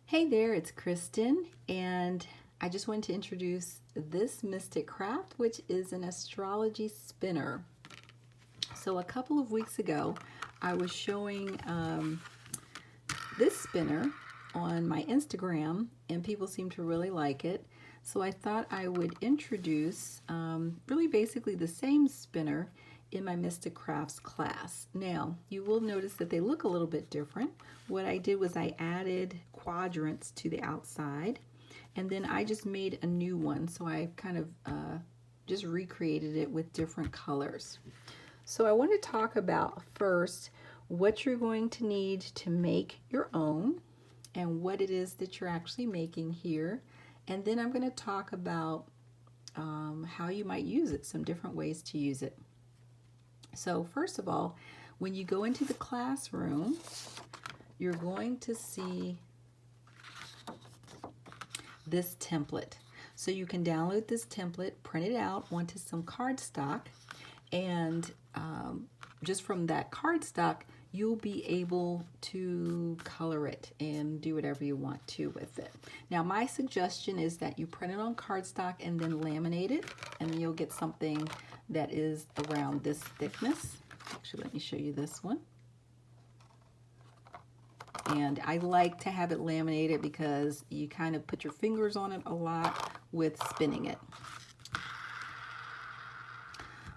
Hey there, it's Kristen, and I just wanted to introduce this mystic craft, which is an astrology spinner. So, a couple of weeks ago, I was showing this spinner on my Instagram, and people seem to really like it. So, I thought I would introduce really basically the same spinner in my Mystic Crafts class. Now, you will notice that they look a little bit different. What I did was I added quadrants to the outside, and then I just made a new one. So I kind of just recreated it with different colors. So I want to talk about first what you're going to need to make your own and what it is that you're actually making here. And then I'm going to talk about how you might use it, some different ways to use it. So first of all, when you go into the classroom, you're going to see this template. So you can download this template, print it out onto some cardstock, and just from that cardstock, you'll be able to color it and do whatever you want to with it. Now, my suggestion is that you print it on cardstock and then laminate it, and then you'll get something that is around this thickness. Actually, let me show you this one. And I like to have it laminated because you kind of put your fingers on it a lot with spinning it.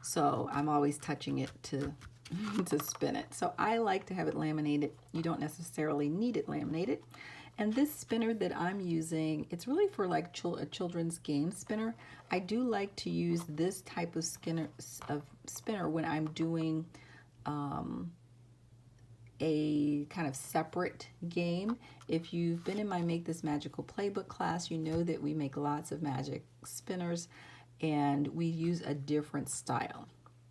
So I'm always touching it to spin it. So I like to have it laminated. You don't necessarily need it laminated. And this spinner that I'm using, it's really for like a children's game spinner. I do like to use this type of spinner when I'm doing a kind of separate game. If you've been in my Make This Magical Playbook class, you know that we make lots of magic spinners and we use a different style.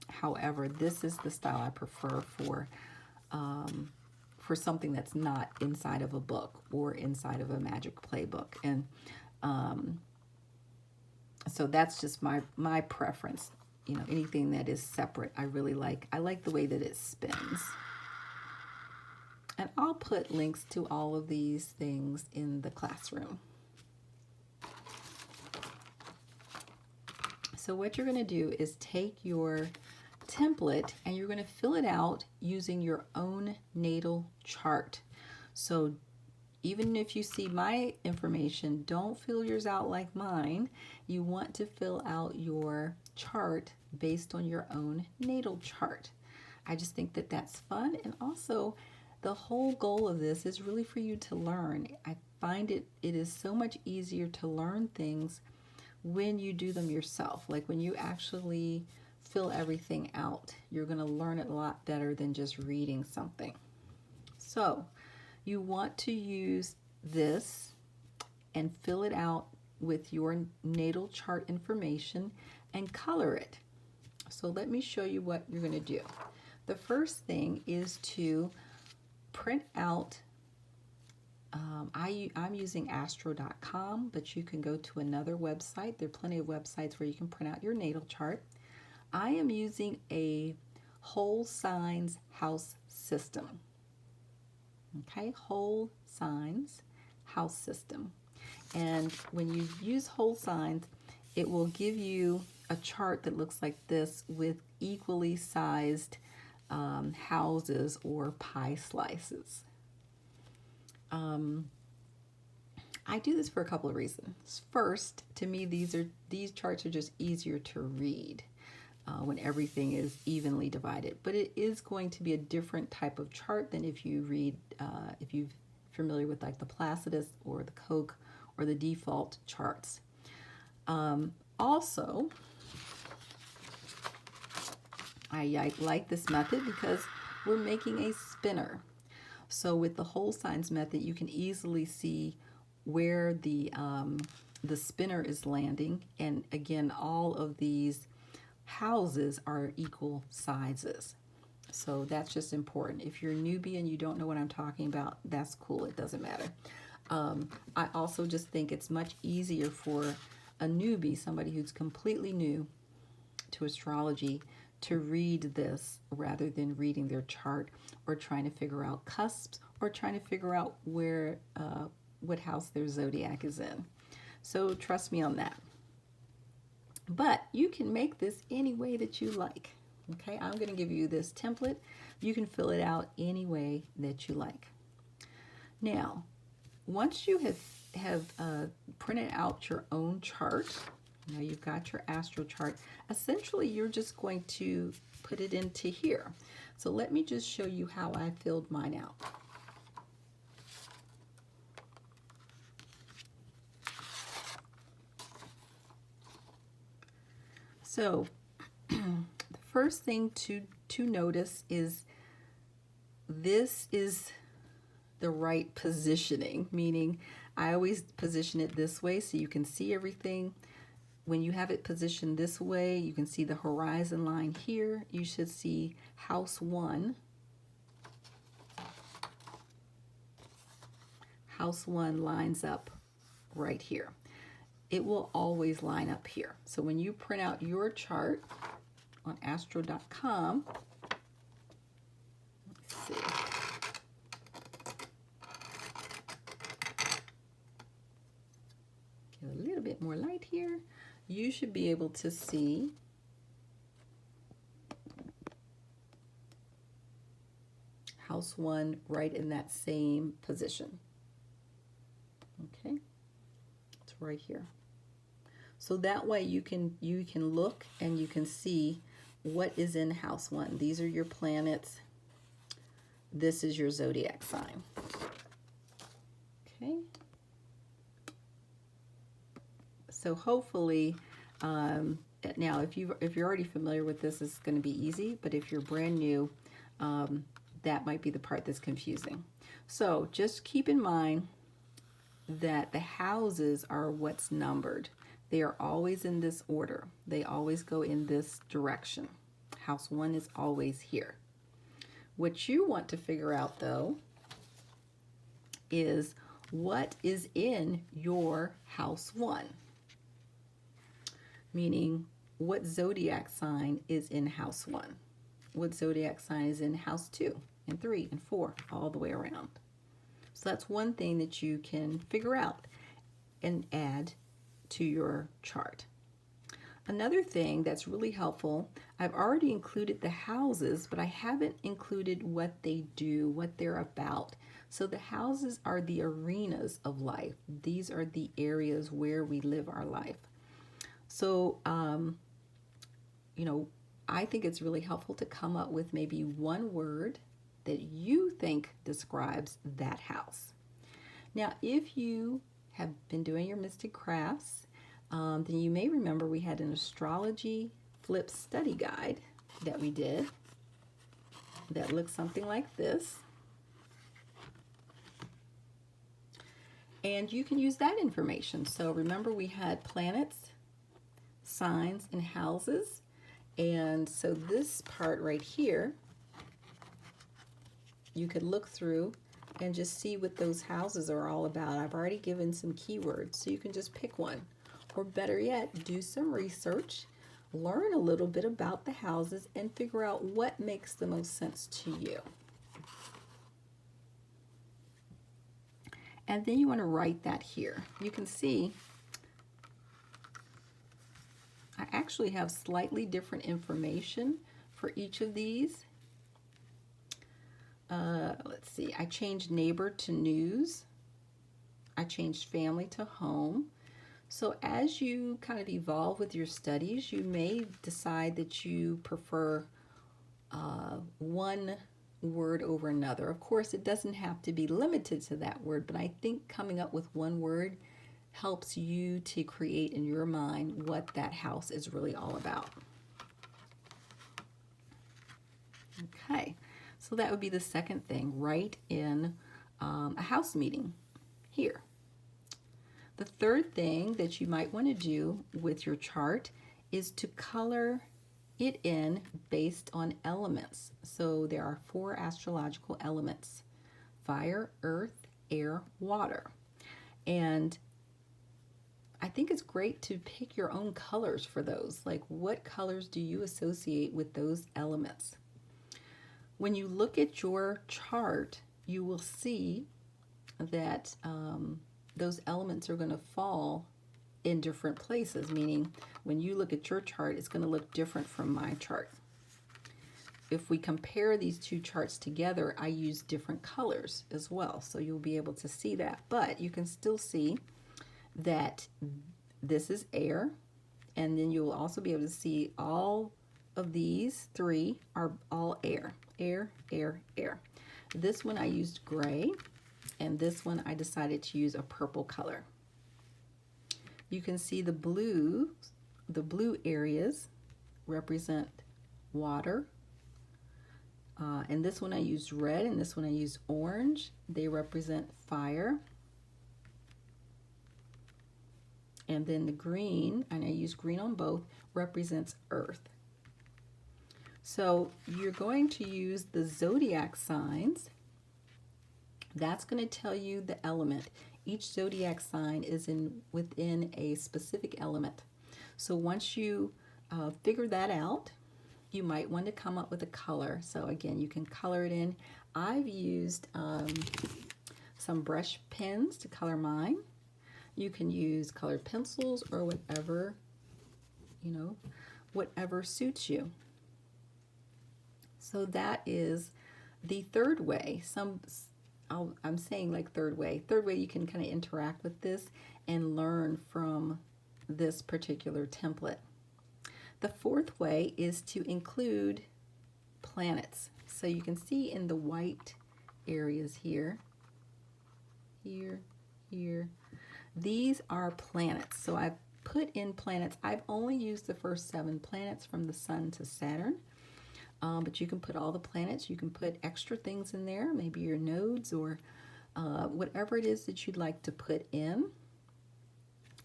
However, this is the style I prefer for something that's not inside of a book or inside of a magic playbook. And so that's just my preference. You know, anything that is separate, I really like. I like the way that it spins. And I'll put links to all of these things in the classroom. So what you're going to do is take your template and you're going to fill it out using your own natal chart. So even if you see my information, don't fill yours out like mine. You want to fill out your chart based on your own natal chart. I just think that that's fun, and also the whole goal of this is really for you to learn. I find it is so much easier to learn things when you do them yourself. Like when you actually fill everything out, you're going to learn it a lot better than just reading something. So you want to use this and fill it out with your natal chart information and color it. So let me show you what you're going to do. The first thing is to print out, I'm using astro.com, but you can go to another website. There are plenty of websites where you can print out your natal chart. I am using a whole signs house system. Okay, whole signs house system. And when you use whole signs, it will give you a chart that looks like this with equally sized houses or pie slices. I do this for a couple of reasons. First, to me, these charts are just easier to read when everything is evenly divided. But it is going to be a different type of chart than if you read, if you're familiar with like the Placidus or the Koch or the default charts. Also, I like this method because we're making a spinner. So with the whole signs method, you can easily see where the spinner is landing. And again, all of these houses are equal sizes. So that's just important. If you're a newbie and you don't know what I'm talking about, that's cool. It doesn't matter. I also just think it's much easier for a newbie, somebody who's completely new to astrology, to read this rather than reading their chart or trying to figure out cusps or trying to figure out where what house their zodiac is in. So trust me on that. But you can make this any way that you like. Okay, I'm going to give you this template. You can fill it out any way that you like. Now, once you have printed out your own chart, now you've got your astro chart, essentially you're just going to put it into here. So let me just show you how I filled mine out. So the first thing to notice is this is the right positioning, meaning I always position it this way so you can see everything. When you have it positioned this way, you can see the horizon line here. You should see house 1. House 1 lines up right here. It will always line up here. So when you print out your chart on astro.com, let's see. Get a little bit more light here. You should be able to see house 1 right in that same position. Okay, it's right here. So that way you can look and you can see what is in house 1. These are your planets. This is your zodiac sign. Okay. So hopefully, now if you're already familiar with this, it's going to be easy. But if you're brand new, that might be the part that's confusing. So just keep in mind that the houses are what's numbered. They are always in this order. They always go in this direction. House 1 is always here. What you want to figure out, though, is what is in your house 1. Meaning, what zodiac sign is in house 1? What zodiac sign is in house 2 and 3 and 4, all the way around? So that's one thing that you can figure out and add to your chart. Another thing that's really helpful, I've already included the houses, but I haven't included what they do, what they're about. So the houses are the arenas of life. These are the areas where we live our life. So, I think it's really helpful to come up with maybe one word that you think describes that house. Now, if you have been doing your mystic crafts, then you may remember we had an astrology flip study guide that we did that looks something like this. And you can use that information. So remember, we had planets, signs, and houses. And so this part right here, you could look through and just see what those houses are all about. I've already given some keywords, so you can just pick one. Or better yet, do some research, learn a little bit about the houses, and figure out what makes the most sense to you. And then you want to write that here. You can see I actually have slightly different information for each of these. Let's see, I changed neighbor to news. I changed family to home. So as you kind of evolve with your studies, you may decide that you prefer one word over another. Of course, it doesn't have to be limited to that word, but I think coming up with one word helps you to create in your mind what that house is really all about. Okay, so that would be the second thing, write in a house meeting here. The third thing that you might want to do with your chart is to color it in based on elements. So there are 4 astrological elements: fire, earth, air, water. And I think it's great to pick your own colors for those. Like, what colors do you associate with those elements? When you look at your chart, you will see that those elements are going to fall in different places, meaning when you look at your chart, it's going to look different from my chart. If we compare these two charts together, I use different colors as well, so you'll be able to see that. But you can still see that this is air, and then you'll also be able to see all of these three are all air, air, air, air. This one I used gray, and this one I decided to use a purple color. You can see the blue areas represent water. And this one I used red, and this one I used orange. They represent fire. And then the green, and I use green on both, represents earth. So you're going to use the zodiac signs. That's going to tell you the element. Each zodiac sign is within a specific element. So once you figure that out, you might want to come up with a color. So again, you can color it in. I've used some brush pens to color mine. You can use colored pencils or whatever, whatever suits you. So that is the third way. I'm saying like third way. Third way you can kind of interact with this and learn from this particular template. The fourth way is to include planets. So you can see in the white areas here, here, these are planets. So I've put in planets. I've only used the first 7 planets from the Sun to Saturn. But you can put all the planets. You can put extra things in there, maybe your nodes or whatever it is that you'd like to put in.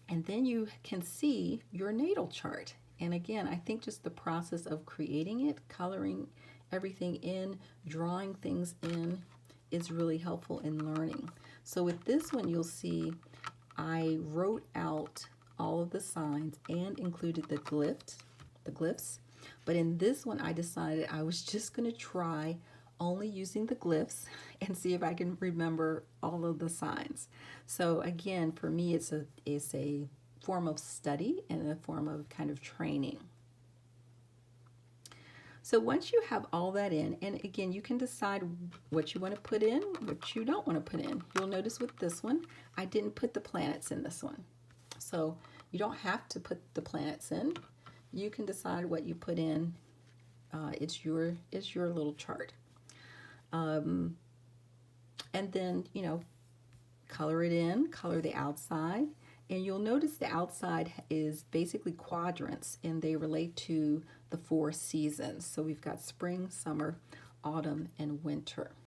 And then you can see your natal chart. And again, I think just the process of creating it, coloring everything in, drawing things in is really helpful in learning. So with this one, you'll see I wrote out all of the signs and included the glyphs. But in this one, I decided I was just going to try only using the glyphs and see if I can remember all of the signs. So again, for me, it's a form of study and a form of kind of training. So once you have all that in, and again, you can decide what you want to put in, what you don't want to put in. You'll notice with this one, I didn't put the planets in this one. So you don't have to put the planets in. You can decide what you put in. It's your little chart. And then, color it in, color the outside. And you'll notice the outside is basically quadrants, and they relate to the 4 seasons. So we've got spring, summer, autumn, and winter.